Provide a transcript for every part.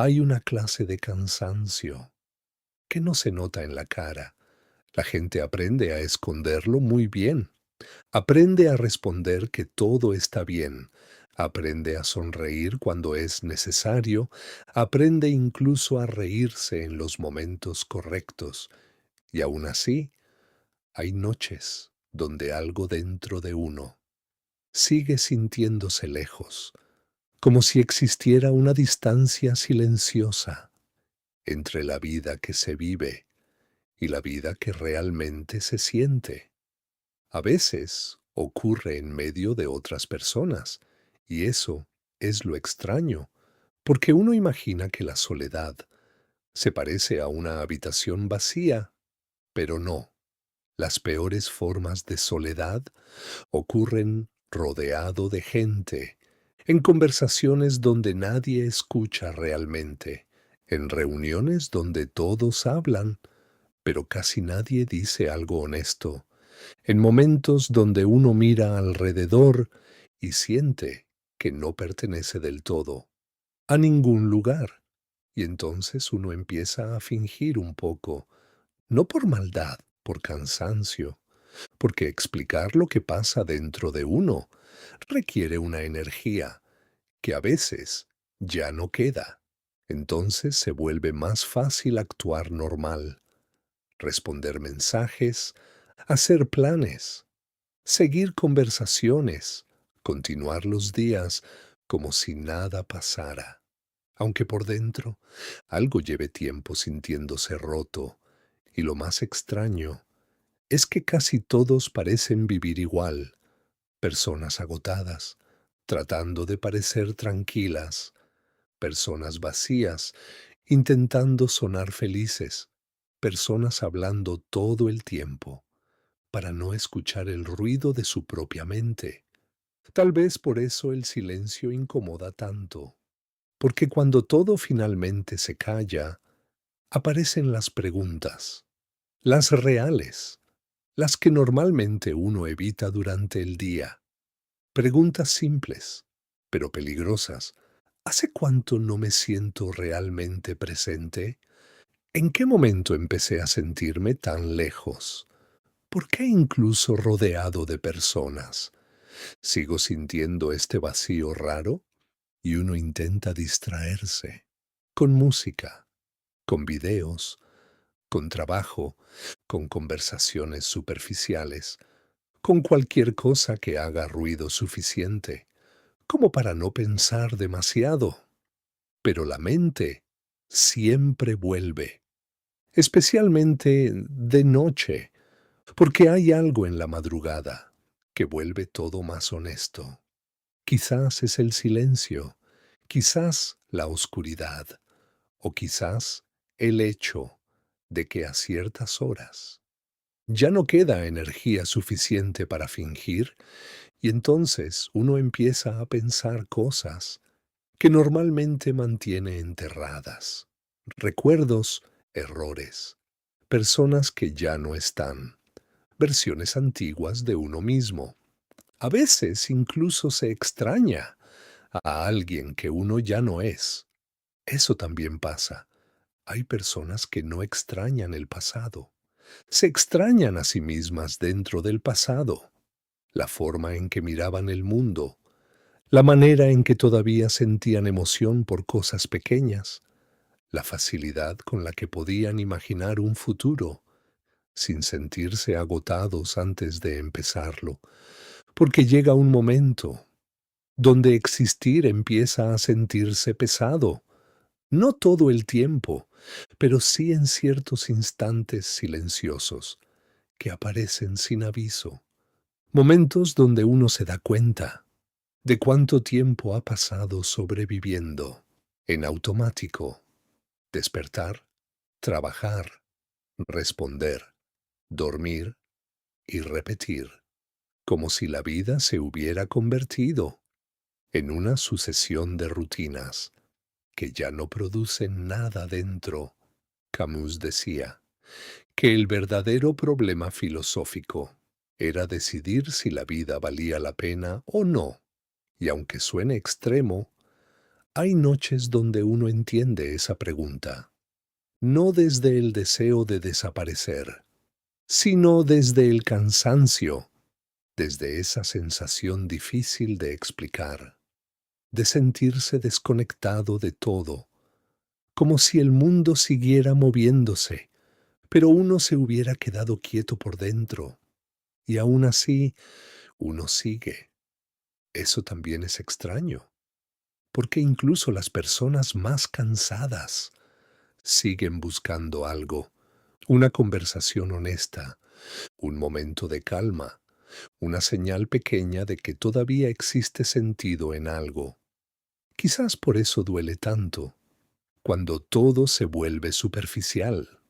Hay una clase de cansancio que no se nota en la cara. La gente aprende a esconderlo muy bien. Aprende a responder que todo está bien. Aprende a sonreír cuando es necesario. Aprende incluso a reírse en los momentos correctos. Y aún así, hay noches donde algo dentro de uno sigue sintiéndose lejos, como si existiera una distancia silenciosa entre la vida que se vive y la vida que realmente se siente. A veces ocurre en medio de otras personas, y eso es lo extraño, porque uno imagina que la soledad se parece a una habitación vacía, pero no. Las peores formas de soledad ocurren rodeado de gente, en conversaciones donde nadie escucha realmente, en reuniones donde todos hablan, pero casi nadie dice algo honesto, en momentos donde uno mira alrededor y siente que no pertenece del todo a ningún lugar. Y entonces uno empieza a fingir un poco, no por maldad, por cansancio, porque explicar lo que pasa dentro de uno requiere una energía que a veces ya no queda. Entonces se vuelve más fácil actuar normal, responder mensajes, hacer planes, seguir conversaciones, continuar los días como si nada pasara, aunque por dentro algo lleve tiempo sintiéndose roto. Y lo más extraño es que casi todos parecen vivir igual, personas agotadas, tratando de parecer tranquilas, personas vacías, intentando sonar felices, personas hablando todo el tiempo para no escuchar el ruido de su propia mente. Tal vez por eso el silencio incomoda tanto, porque cuando todo finalmente se calla, aparecen las preguntas, las reales, las que normalmente uno evita durante el día. Preguntas simples, pero peligrosas. ¿Hace cuánto no me siento realmente presente? ¿En qué momento empecé a sentirme tan lejos? ¿Por qué incluso rodeado de personas sigo sintiendo este vacío raro? Y uno intenta distraerse con música, con videos, con trabajo, con conversaciones superficiales, con cualquier cosa que haga ruido suficiente, como para no pensar demasiado. Pero la mente siempre vuelve, especialmente de noche, porque hay algo en la madrugada que vuelve todo más honesto. Quizás es el silencio, quizás la oscuridad, o quizás el hecho de que a ciertas horas ya no queda energía suficiente para fingir y entonces uno empieza a pensar cosas que normalmente mantiene enterradas. Recuerdos, errores, personas que ya no están, versiones antiguas de uno mismo. A veces incluso se extraña a alguien que uno ya no es. Eso también pasa. Hay personas que no extrañan el pasado. Se extrañan a sí mismas dentro del pasado. La forma en que miraban el mundo, la manera en que todavía sentían emoción por cosas pequeñas, la facilidad con la que podían imaginar un futuro sin sentirse agotados antes de empezarlo, porque llega un momento donde existir empieza a sentirse pesado, no todo el tiempo, pero sí en ciertos instantes silenciosos que aparecen sin aviso, momentos donde uno se da cuenta de cuánto tiempo ha pasado sobreviviendo en automático, despertar, trabajar, responder, dormir y repetir, como si la vida se hubiera convertido en una sucesión de rutinas que ya no producen nada dentro. Camus decía que el verdadero problema filosófico era decidir si la vida valía la pena o no, y aunque suene extremo, Hay noches donde uno entiende esa pregunta, no desde el deseo de desaparecer, sino desde el cansancio, desde esa sensación difícil de explicar, de sentirse desconectado de todo, como si el mundo siguiera moviéndose, pero uno se hubiera quedado quieto por dentro, y aún así uno sigue. Eso también es extraño, porque incluso las personas más cansadas siguen buscando algo, una conversación honesta, un momento de calma, una señal pequeña de que todavía existe sentido en algo. Quizás por eso duele tanto, cuando todo se vuelve superficial,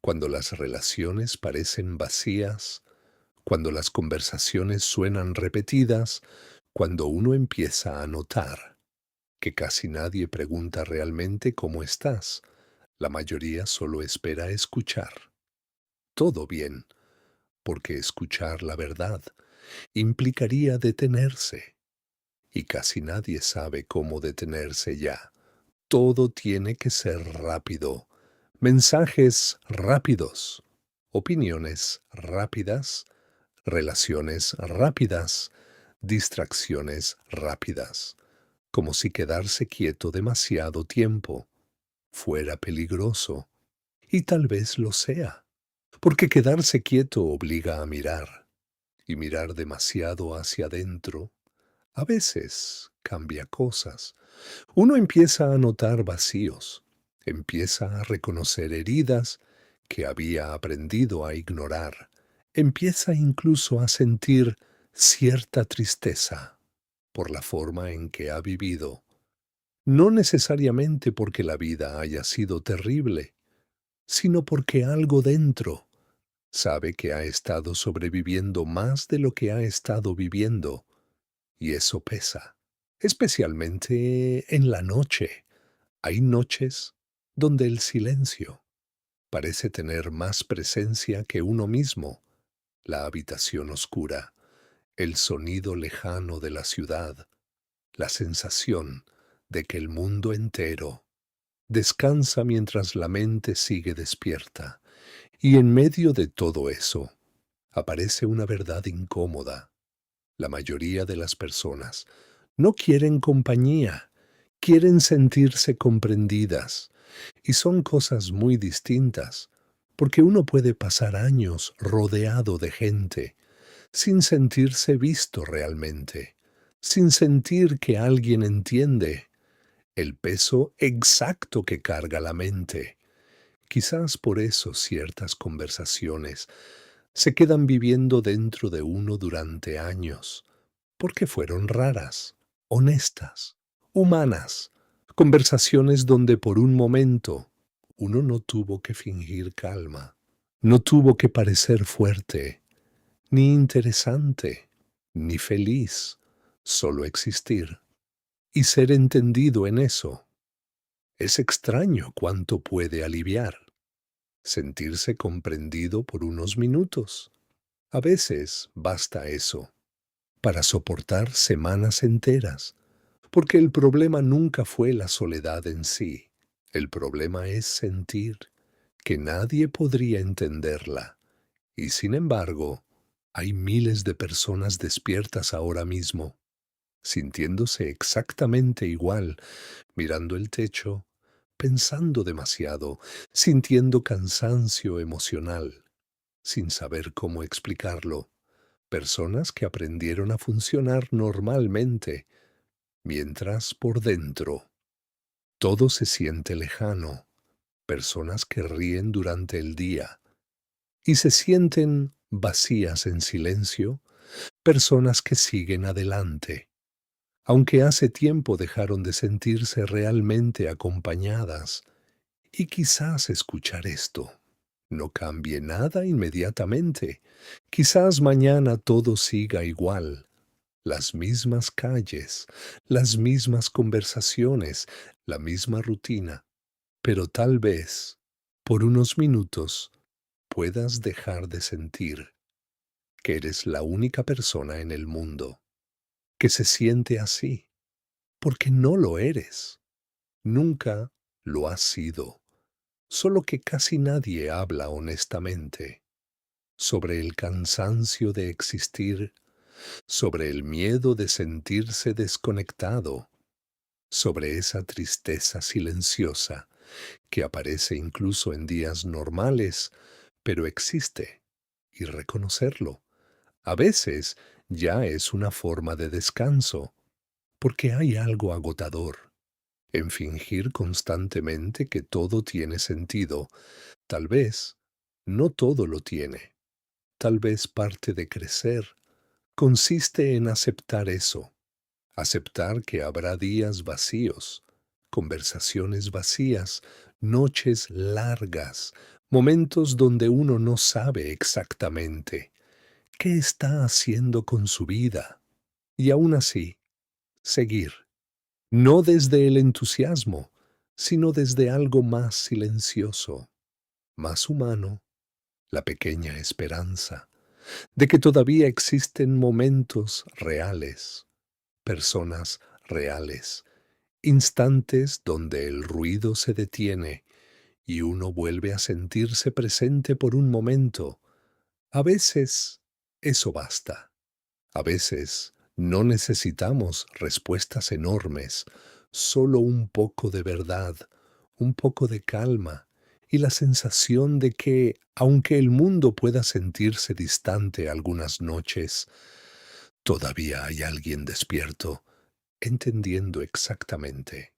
cuando las relaciones parecen vacías, cuando las conversaciones suenan repetidas, cuando uno empieza a notar que casi nadie pregunta realmente cómo estás. La mayoría solo espera escuchar. Todo bien, porque escuchar la verdad implicaría detenerse, y casi nadie sabe cómo detenerse ya. Todo tiene que ser rápido, mensajes rápidos, opiniones rápidas, relaciones rápidas, distracciones rápidas, como si quedarse quieto demasiado tiempo fuera peligroso, y tal vez lo sea, porque quedarse quieto obliga a mirar, y mirar demasiado hacia adentro a veces cambia cosas. Uno empieza a notar vacíos, empieza a reconocer heridas que había aprendido a ignorar, empieza incluso a sentir cierta tristeza por la forma en que ha vivido, no necesariamente porque la vida haya sido terrible, sino porque algo dentro sabe que ha estado sobreviviendo más de lo que ha estado viviendo, y eso pesa, especialmente en la noche. Hay noches donde el silencio parece tener más presencia que uno mismo, la habitación oscura, el sonido lejano de la ciudad, la sensación de que el mundo entero descansa mientras la mente sigue despierta. Y en medio de todo eso, aparece una verdad incómoda. La mayoría de las personas no quieren compañía, quieren sentirse comprendidas. Y son cosas muy distintas, porque uno puede pasar años rodeado de gente sin sentirse visto realmente, sin sentir que alguien entiende el peso exacto que carga la mente. Quizás por eso ciertas conversaciones se quedan viviendo dentro de uno durante años, porque fueron raras, honestas, humanas, conversaciones donde por un momento uno no tuvo que fingir calma, no tuvo que parecer fuerte, ni interesante, ni feliz, solo existir y ser entendido en eso. Es extraño cuánto puede aliviar, sentirse comprendido por unos minutos. A veces basta eso para soportar semanas enteras, porque el problema nunca fue la soledad en sí. El problema es sentir que nadie podría entenderla. Y sin embargo, hay miles de personas despiertas ahora mismo, sintiéndose exactamente igual, mirando el techo, pensando demasiado, sintiendo cansancio emocional, sin saber cómo explicarlo. Personas que aprendieron a funcionar normalmente, mientras por dentro todo se siente lejano. Personas que ríen durante el día y se sienten vacías en silencio. Personas que siguen adelante, aunque hace tiempo dejaron de sentirse realmente acompañadas. Y quizás escuchar esto no cambie nada inmediatamente. Quizás mañana todo siga igual. Las mismas calles, las mismas conversaciones, la misma rutina. Pero tal vez, por unos minutos, puedas dejar de sentir que eres la única persona en el mundo que se siente así, porque no lo eres. Nunca lo has sido, solo que casi nadie habla honestamente sobre el cansancio de existir, sobre el miedo de sentirse desconectado, sobre esa tristeza silenciosa que aparece incluso en días normales, pero existe, y reconocerlo a veces ya es una forma de descanso, porque hay algo agotador en fingir constantemente que todo tiene sentido. Tal vez no todo lo tiene. Tal vez parte de crecer consiste en aceptar eso, aceptar que habrá días vacíos, conversaciones vacías, noches largas, momentos donde uno no sabe exactamente qué está haciendo con su vida. Y aún así, seguir, no desde el entusiasmo, sino desde algo más silencioso, más humano, la pequeña esperanza de que todavía existen momentos reales, personas reales, instantes donde el ruido se detiene y uno vuelve a sentirse presente por un momento. A veces eso basta. A veces no necesitamos respuestas enormes, solo un poco de verdad, un poco de calma y la sensación de que, aunque el mundo pueda sentirse distante algunas noches, todavía hay alguien despierto, entendiendo exactamente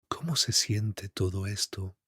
cómo se siente todo esto.